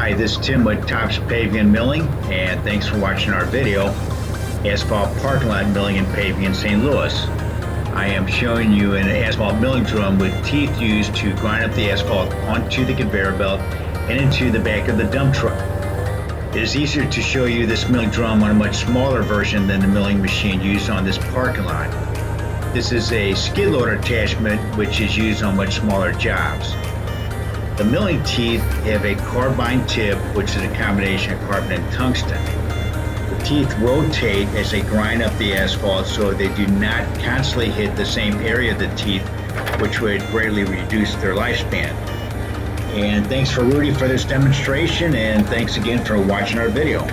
Hi, this is Tim with Tops Paving and Milling, and thanks for watching our video, Asphalt Parking Lot Milling and Paving in St. Louis. I am showing you an asphalt milling drum with teeth used to grind up the asphalt onto the conveyor belt and into the back of the dump truck. It is easier to show you this milling drum on a much smaller version than the milling machine used on this parking lot. This is a skid loader attachment which is used on much smaller jobs. The milling teeth have a carbine tip, which is a combination of carbon and tungsten. The teeth rotate as they grind up the asphalt so they do not constantly hit the same area of the teeth, which would greatly reduce their lifespan. And thanks for Rudy for this demonstration, and thanks again for watching our video.